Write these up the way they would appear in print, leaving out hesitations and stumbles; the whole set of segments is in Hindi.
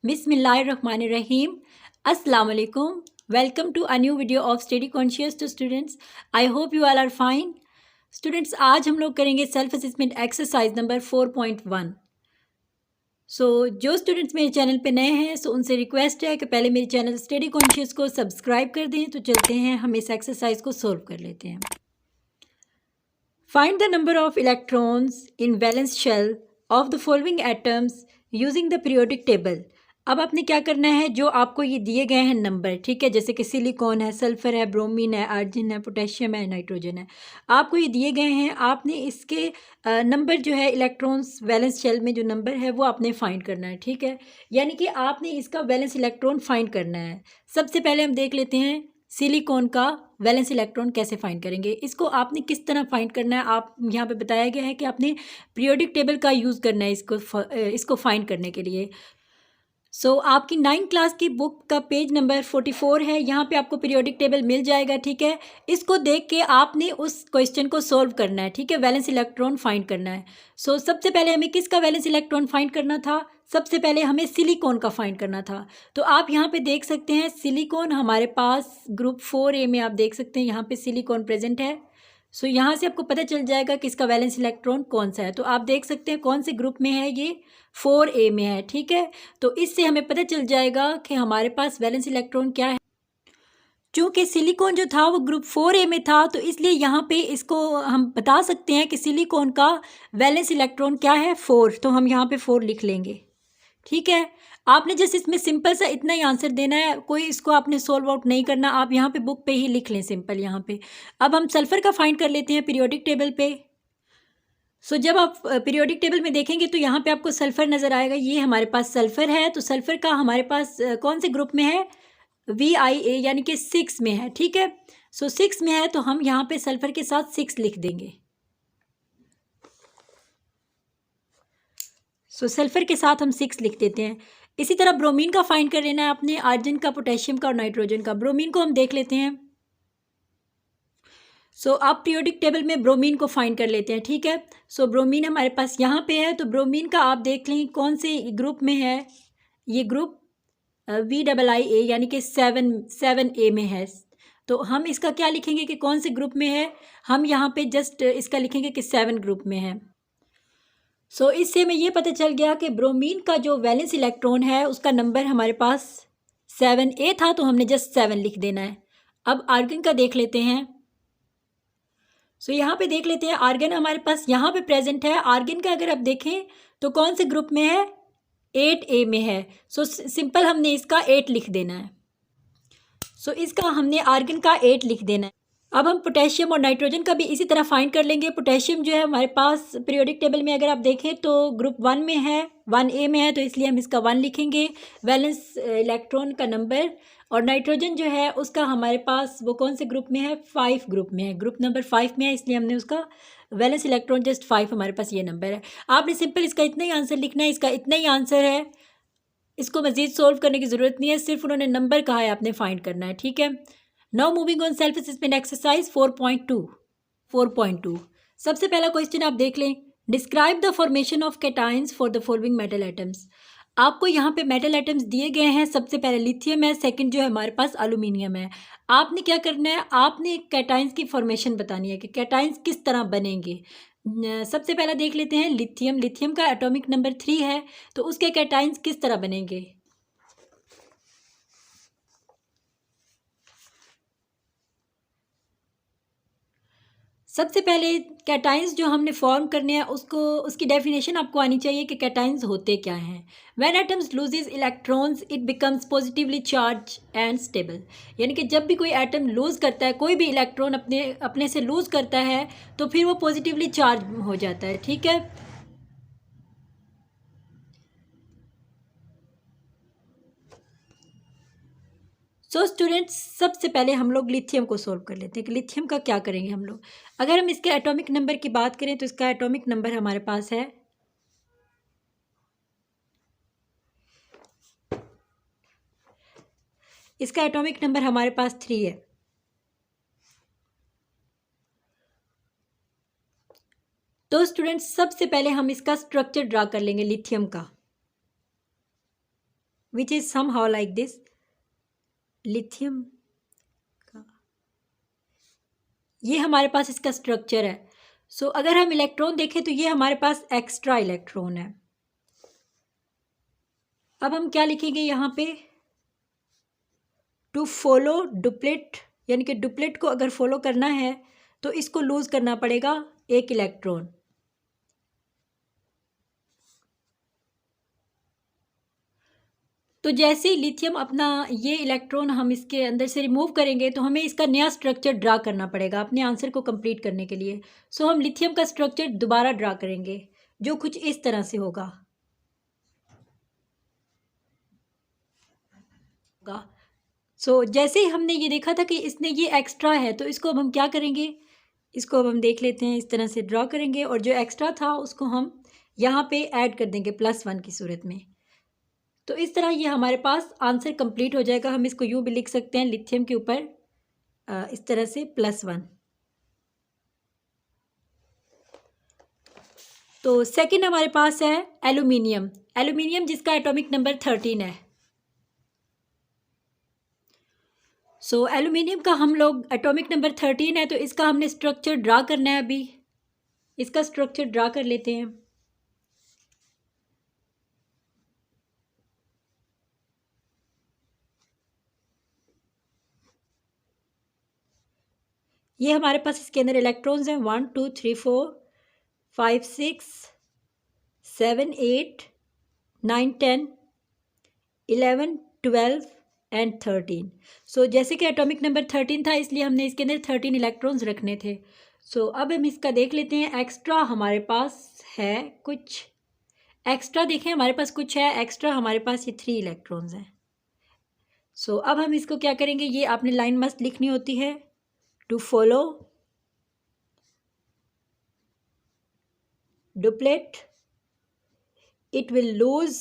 Bismillahirrahmanirrahim. Assalamu alaikum. Welcome to a new video of Study Conscious to students. I hope you all are fine. Students, आज हम लोग करेंगे सेल्फ असेसमेंट एक्सरसाइज नंबर 4.1. जो स्टूडेंट्स मेरे चैनल पे नए हैं उनसे रिक्वेस्ट है कि पहले मेरे चैनल स्टडी कॉन्शियस को सब्सक्राइब कर दें। तो चलते हैं, हम इस एक्सरसाइज को सोल्व कर लेते हैं। Find the number of electrons in valence shell of the following atoms using the periodic table. अब आपने क्या करना है, जो आपको ये दिए गए हैं नंबर, ठीक है, जैसे कि सिलिकॉन है, सल्फर है, ब्रोमीन है, आर्जिन है, पोटेशियम है, नाइट्रोजन है, आपको ये दिए गए हैं। आपने इसके नंबर जो है इलेक्ट्रॉन्स वैलेंस शेल में जो नंबर है वो आपने फाइंड करना है, ठीक है। यानी कि आपने इसका वैलेंस इलेक्ट्रॉन फाइंड करना है। सबसे पहले हम देख लेते हैं सिलिकॉन का वैलेंस इलेक्ट्रॉन कैसे फाइंड करेंगे। इसको आपने किस तरह फाइंड करना है, आप यहाँ पे बताया गया है कि आपने पीरियोडिक टेबल का यूज़ करना है इसको फाइंड करने के लिए। आपकी 9th क्लास की बुक का पेज नंबर 44 है, यहाँ पे आपको पीरियोडिक टेबल मिल जाएगा, ठीक है। इसको देख के आपने उस क्वेश्चन को सॉल्व करना है, ठीक है, वैलेंस इलेक्ट्रॉन फाइंड करना है। सबसे पहले हमें किसका वैलेंस इलेक्ट्रॉन फाइंड करना था? सबसे पहले हमें सिलिकॉन का फाइंड करना था। तो आप यहाँ पे देख सकते हैं सिलिकॉन हमारे पास ग्रुप 4A में आप देख सकते हैं यहाँ पे सिलिकॉन प्रेजेंट है। यहाँ से आपको पता चल जाएगा कि इसका वैलेंस इलेक्ट्रॉन कौन सा है। तो आप देख सकते हैं कौन से ग्रुप में है, ये 4A में है, ठीक है। तो इससे हमें पता चल जाएगा कि हमारे पास वैलेंस इलेक्ट्रॉन क्या है। चूँकि सिलिकॉन जो था वो ग्रुप 4A में था, तो इसलिए यहाँ पे इसको हम बता सकते हैं कि सिलिकॉन का वैलेंस इलेक्ट्रॉन क्या है, 4। तो हम यहाँ पे 4 लिख लेंगे, ठीक है। आपने जैसे इसमें सिंपल सा इतना ही आंसर देना है, कोई इसको आपने सोल्व आउट नहीं करना, आप यहाँ पे बुक पे ही लिख लें सिंपल यहाँ पे। अब हम सल्फ़र का फाइंड कर लेते हैं पीरियोडिक टेबल पे। जब आप पीरियोडिक टेबल में देखेंगे तो यहाँ पे आपको सल्फ़र नज़र आएगा, ये हमारे पास सल्फ़र है। तो सल्फ़र का हमारे पास कौन से ग्रुप में है? VIA, यानी कि 6 में है, ठीक है। 6 में है, तो हम यहाँ पे सल्फ़र के साथ 6 लिख देंगे। सल्फ़र के साथ हम 6 लिख देते हैं। इसी तरह ब्रोमीन का फाइंड कर लेना है आपने, आर्जिन का, पोटेशियम का और नाइट्रोजन का। ब्रोमीन को हम देख लेते हैं। आप पीरियोडिक टेबल में ब्रोमीन को फाइंड कर लेते हैं, ठीक है। ब्रोमीन हमारे पास यहाँ पे है। तो ब्रोमीन का आप देख लें कौन से ग्रुप में है, ये ग्रुप VIIA यानी कि 7A में है। तो हम इसका क्या लिखेंगे कि कौन से ग्रुप में है, हम यहाँ पे जस्ट इसका लिखेंगे कि 7 ग्रुप में है। इससे हमें ये पता चल गया कि ब्रोमीन का जो वैलेंस इलेक्ट्रॉन है उसका नंबर हमारे पास 7A था, तो हमने जस्ट 7 लिख देना है। अब आर्गन का देख लेते हैं। यहाँ पे देख लेते हैं, आर्गन हमारे पास यहाँ पे प्रेजेंट है। आर्गन का अगर आप देखें तो कौन से ग्रुप में है? 8A में है। सिंपल हमने इसका 8 लिख देना है। इसका हमने आर्गन का 8 लिख देना है। अब हम पोटेशियम और नाइट्रोजन का भी इसी तरह फाइंड कर लेंगे। पोटेशियम जो है हमारे पास पीरियोडिक टेबल में अगर आप देखें तो ग्रुप 1 में है, 1A में है, तो इसलिए हम इसका 1 लिखेंगे वैलेंस इलेक्ट्रॉन का नंबर। और नाइट्रोजन जो है उसका हमारे पास वो कौन से ग्रुप में है? 5 ग्रुप में है, ग्रुप नंबर 5 में है, इसलिए हमने उसका वैलेंस इलेक्ट्रॉन जस्ट 5, हमारे पास ये नंबर है। आपने सिंपल इसका इतना ही आंसर लिखना है, इसका इतना ही आंसर है, इसको मज़ीद सोल्व करने की ज़रूरत नहीं है, सिर्फ उन्होंने नंबर कहा है, आपने फाइंड करना है, ठीक है। Now moving on self assessment exercise 4.2। सबसे पहला क्वेश्चन आप देख लें, describe the formation of cations for the following metal atoms. आपको यहाँ पे मेटल एटम्स दिए गए हैं। सबसे पहले लिथियम है, सेकंड जो है हमारे पास एल्यूमिनियम है। आपने क्या करना है, आपने कैटाइंस की फॉर्मेशन बतानी है कि कैटाइंस किस तरह बनेंगे। सबसे पहला देख लेते हैं लिथियम। लिथियम का एटॉमिक नंबर 3 है, तो उसके कैटाइंस किस तरह बनेंगे। सबसे पहले कैटाइंस जो हमने फॉर्म करने हैं उसकी डेफिनेशन आपको आनी चाहिए कि कैटाइंस होते क्या हैं। When atoms loses electrons it becomes positively charge and stable. यानी कि जब भी कोई एटम लूज़ करता है, कोई भी इलेक्ट्रॉन अपने से लूज़ करता है, तो फिर वो पॉजिटिवली चार्ज हो जाता है, ठीक है। स्टूडेंट्स, सबसे पहले हम लोग लिथियम को सोल्व कर लेते हैं कि लिथियम का क्या करेंगे हम लोग। अगर हम इसके एटॉमिक नंबर की बात करें तो इसका एटॉमिक नंबर हमारे पास है, इसका एटॉमिक नंबर हमारे पास 3 है। तो स्टूडेंट्स, सबसे पहले हम इसका स्ट्रक्चर ड्रा कर लेंगे लिथियम का। Which is somehow like this. Lithium का ये हमारे पास इसका स्ट्रक्चर है। सो अगर हम इलेक्ट्रॉन देखें तो ये हमारे पास एक्स्ट्रा इलेक्ट्रॉन है। अब हम क्या लिखेंगे यहाँ पे, टू फॉलो डुप्लेट, यानी कि डुप्लेट को अगर फॉलो करना है तो इसको लूज करना पड़ेगा एक इलेक्ट्रॉन। तो जैसे ही लिथियम अपना ये इलेक्ट्रॉन हम इसके अंदर से रिमूव करेंगे तो हमें इसका नया स्ट्रक्चर ड्रा करना पड़ेगा अपने आंसर को कंप्लीट करने के लिए। सो हम लिथियम का स्ट्रक्चर दोबारा ड्रा करेंगे जो कुछ इस तरह से होगा। सो जैसे ही हमने ये देखा था कि इसने ये एक्स्ट्रा है तो इसको अब हम क्या करेंगे, इसको अब हम देख लेते हैं, इस तरह से ड्रा करेंगे और जो एक्स्ट्रा था उसको हम यहाँ पे ऐड कर देंगे +1 की सूरत में। तो इस तरह ये हमारे पास आंसर कंप्लीट हो जाएगा। हम इसको यूँ भी लिख सकते हैं लिथियम के ऊपर इस तरह से +1। तो सेकंड हमारे पास है एल्यूमिनियम। एल्यूमिनियम जिसका एटॉमिक नंबर 13 है। सो एल्यूमिनियम का हम लोग एटॉमिक नंबर 13 है तो इसका हमने स्ट्रक्चर ड्रा करना है। अभी इसका स्ट्रक्चर ड्रा कर लेते हैं। ये हमारे पास इसके अंदर इलेक्ट्रॉन्स हैं 1 2 3 4 5 6 7 8 9 10 11 12 एंड 13। सो जैसे कि एटॉमिक नंबर 13 था इसलिए हमने इसके अंदर 13 इलेक्ट्रॉन्स रखने थे। सो अब हम इसका देख लेते हैं। एक्स्ट्रा हमारे पास है कुछ, एक्स्ट्रा देखें हमारे पास कुछ है एक्स्ट्रा, हमारे पास ये 3 इलेक्ट्रॉन्स हैं। सो अब हम इसको क्या करेंगे, ये आपने लाइन मस्ट लिखनी होती है, to follow duplet it will lose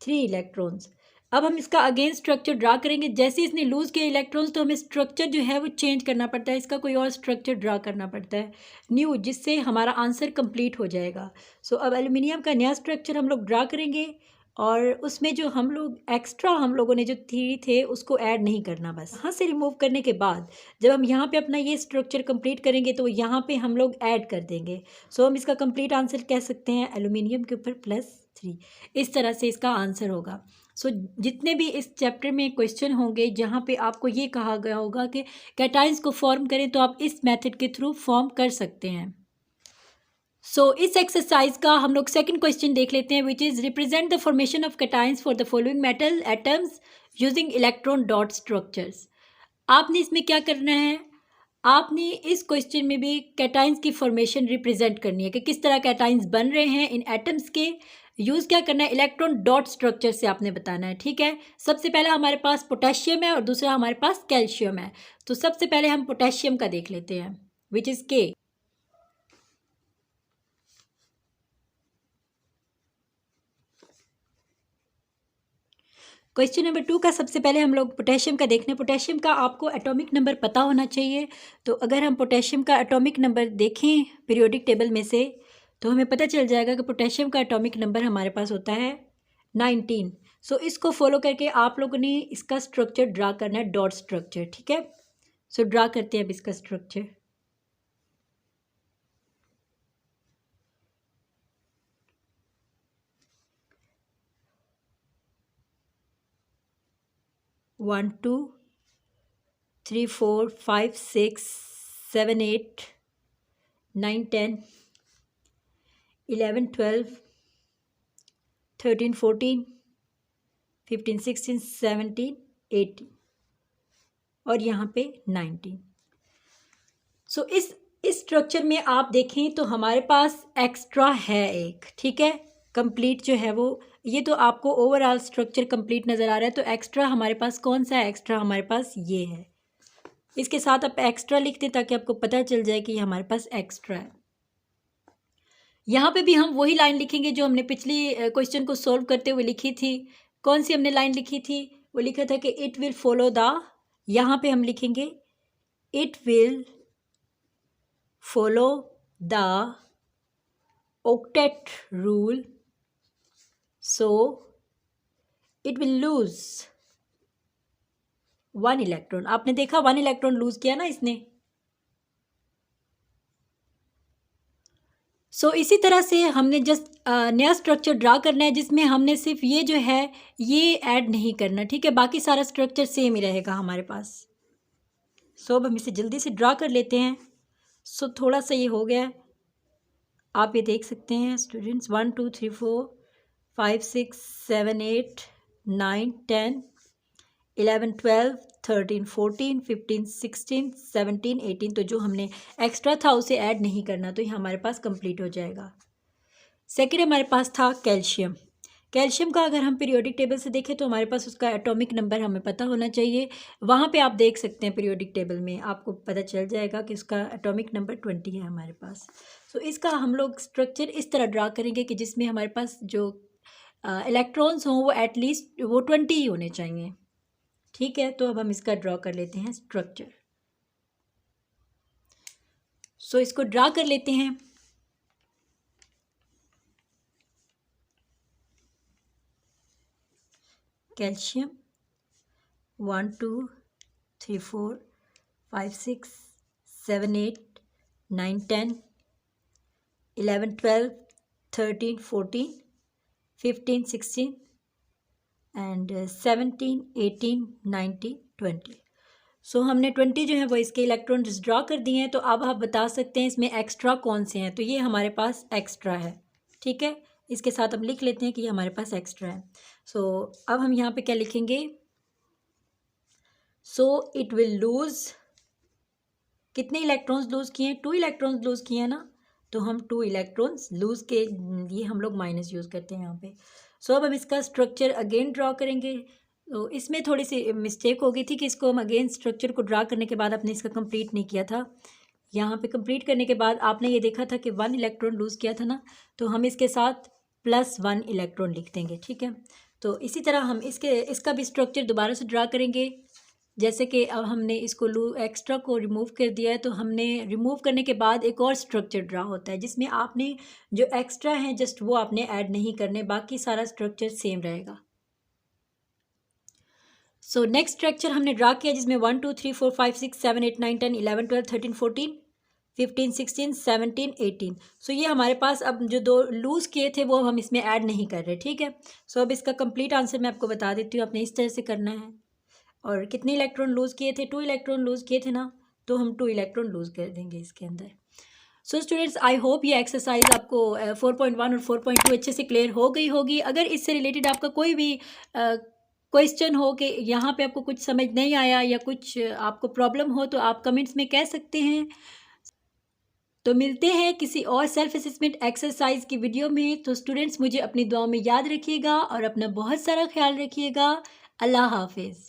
3 electrons. अब हम इसका अगेन स्ट्रक्चर ड्रा करेंगे। जैसे इसने लूज़ किया इलेक्ट्रॉन्स तो हमें स्ट्रक्चर जो है वो चेंज करना पड़ता है, इसका कोई और स्ट्रक्चर ड्रा करना पड़ता है न्यू, जिससे हमारा आंसर कंप्लीट हो जाएगा। सो अब एल्यूमिनियम का नया स्ट्रक्चर हम लोग ड्रा करेंगे और उसमें जो हम लोग एक्स्ट्रा हम लोगों ने जो थ्री थे उसको ऐड नहीं करना। बस यहाँ से रिमूव करने के बाद जब हम यहाँ पे अपना ये स्ट्रक्चर कंप्लीट करेंगे तो यहाँ पे हम लोग ऐड कर देंगे। सो हम इसका कंप्लीट आंसर कह सकते हैं एल्यूमिनियम के ऊपर +3। इस तरह से इसका आंसर होगा। सो जितने भी इस चैप्टर में क्वेश्चन होंगे जहाँ पे आपको ये कहा गया होगा कि कैटाइंस को फॉर्म करें तो आप इस मेथड के थ्रू फॉर्म कर सकते हैं। सो इस एक्सरसाइज का हम लोग सेकंड क्वेश्चन देख लेते हैं, which is represent the formation of cations for the following metal atoms using electron dot structures. आपने इसमें क्या करना है, आपने इस क्वेश्चन में भी कैटाइंस की फॉर्मेशन रिप्रेजेंट करनी है कि किस तरह कैटाइंस बन रहे हैं इन एटम्स के। यूज़ क्या करना है, इलेक्ट्रॉन डॉट स्ट्रक्चर से आपने बताना है। ठीक है, सबसे पहले हमारे पास पोटेशियम है और दूसरा हमारे पास कैल्शियम है। तो सबसे पहले हम पोटेशियम का देख लेते हैं, विच इज़ के। क्वेश्चन नंबर 2 का सबसे पहले हम लोग पोटेशियम का देखने। पोटेशियम का आपको एटॉमिक नंबर पता होना चाहिए। तो अगर हम पोटेशियम का एटॉमिक नंबर देखें पीरियोडिक टेबल में से तो हमें पता चल जाएगा कि पोटेशियम का एटॉमिक नंबर हमारे पास होता है 19। सो इसको फॉलो करके आप लोगों ने इसका स्ट्रक्चर ड्रा करना है, डॉट स्ट्रक्चर। ठीक है, सो ड्रा करते हैं अब इसका स्ट्रक्चर। वन टू 3 4 5 6 7 8 9 10 11 12 13 14 15 16 17 18 और यहाँ पे 19। सो इस स्ट्रक्चर में आप देखें तो हमारे पास एक्स्ट्रा है एक। ठीक है, कंप्लीट जो है वो, ये तो आपको ओवरऑल स्ट्रक्चर कंप्लीट नज़र आ रहा है। तो एक्स्ट्रा हमारे पास कौन सा है, एक्स्ट्रा हमारे पास ये है। इसके साथ आप एक्स्ट्रा लिख दें ताकि आपको पता चल जाए कि ये हमारे पास एक्स्ट्रा है। यहाँ पे भी हम वही लाइन लिखेंगे जो हमने पिछली क्वेश्चन को सॉल्व करते हुए लिखी थी। कौन सी हमने लाइन लिखी थी, वो लिखा था कि इट विल फॉलो द, यहाँ पे हम लिखेंगे it will follow the octet rule, so it will loose 1 electron. आपने देखा 1 इलेक्ट्रॉन लूज किया ना इसने। सो इसी तरह से हमने जस्ट नया स्ट्रक्चर ड्रा करना है जिसमें हमने सिर्फ ये जो है ये ऐड नहीं करना, ठीक है, बाकी सारा स्ट्रक्चर सेम ही रहेगा हमारे पास। सो अब हम इसे जल्दी से ड्रा कर लेते हैं। सो थोड़ा सा ये हो गया है, आप ये देख सकते हैं स्टूडेंट्स। 1 2 3 4 5 6 7 8 9 10 11 12 13 14 15 16 17 18, तो जो हमने एक्स्ट्रा था उसे ऐड नहीं करना, तो ये हमारे पास कंप्लीट हो जाएगा। सेकेंड हमारे पास था कैल्शियम। कैल्शियम का अगर हम पीरियोडिक टेबल से देखें तो हमारे पास उसका एटॉमिक नंबर हमें पता होना चाहिए। वहाँ पे आप देख सकते हैं पीरियोडिक टेबल में आपको पता चल जाएगा कि उसका एटॉमिक नंबर 20 है हमारे पास। सो इसका हम लोग स्ट्रक्चर इस तरह ड्रा करेंगे कि जिसमें हमारे पास जो इलेक्ट्रॉन्स हों वो एटलीस्ट वो 20 ही होने चाहिए, ठीक है। तो अब हम इसका ड्रा कर लेते हैं स्ट्रक्चर। सो इसको ड्रा कर लेते हैं। Calcium 1 2 3 4 5 6 7 8 9 10 11 12 13 14 15 16 and 17 18 19 20। सो हमने 20 जो है वो इसके इलेक्ट्रॉन ड्रा कर दिए हैं। तो अब आप बता सकते हैं इसमें एक्स्ट्रा कौन से हैं, तो ये हमारे पास एक्स्ट्रा है, ठीक है। इसके साथ हम लिख लेते हैं कि ये हमारे पास एक्स्ट्रा है। सो अब हम यहाँ पे क्या लिखेंगे, सो इट विल लूज, कितने इलेक्ट्रॉन्स लूज किए हैं, 2 इलेक्ट्रॉन्स लूज किए हैं ना, तो हम 2 इलेक्ट्रॉन्स लूज के लिए हम लोग माइनस यूज़ करते हैं यहाँ पे। सो अब हम इसका स्ट्रक्चर अगेन ड्रा करेंगे। तो इसमें थोड़ी सी मिस्टेक हो गई थी कि इसको हम अगेन स्ट्रक्चर को ड्रा करने के बाद आपने इसका कंप्लीट नहीं किया था। यहाँ पे कंप्लीट करने के बाद आपने ये देखा था कि 1 इलेक्ट्रॉन लूज़ किया था ना, तो हम इसके साथ +1 इलेक्ट्रॉन लिख देंगे, ठीक है। तो इसी तरह हम इसका भी स्ट्रक्चर दोबारा से ड्रा करेंगे। जैसे कि अब हमने इसको एक्स्ट्रा को रिमूव कर दिया है, तो हमने रिमूव करने के बाद एक और स्ट्रक्चर ड्रा होता है जिसमें आपने जो एक्स्ट्रा हैं जस्ट वो आपने ऐड नहीं करने, बाकी सारा स्ट्रक्चर सेम रहेगा। सो नेक्स्ट स्ट्रक्चर हमने ड्रा किया जिसमें 1 2 3 4 5 6 7 8 9 10 11 12 13 14 15 16 17 18। सो ये हमारे पास अब जो 2 लूज़ किए थे वो हम इसमें ऐड नहीं कर रहे, ठीक है। सो अब इसका कंप्लीट आंसर मैं आपको बता देती हूँ, आपने इस तरह से करना है। और कितने इलेक्ट्रॉन लूज़ किए थे, 2 इलेक्ट्रॉन लूज़ किए थे ना, तो हम 2 इलेक्ट्रॉन लूज़ कर देंगे इसके अंदर। सो स्टूडेंट्स, आई होप ये एक्सरसाइज आपको 4.1 और 4.2 अच्छे से क्लियर हो गई होगी। अगर इससे रिलेटेड आपका कोई भी क्वेश्चन हो कि यहाँ पे आपको कुछ समझ नहीं आया या कुछ आपको प्रॉब्लम हो, तो आप कमेंट्स में कह सकते हैं। तो मिलते हैं किसी और सेल्फ असेसमेंट एक्सरसाइज की वीडियो में। तो स्टूडेंट्स, मुझे अपनी दुआ में याद रखिएगा और अपना बहुत सारा ख्याल रखिएगा। अल्लाह हाफिज़।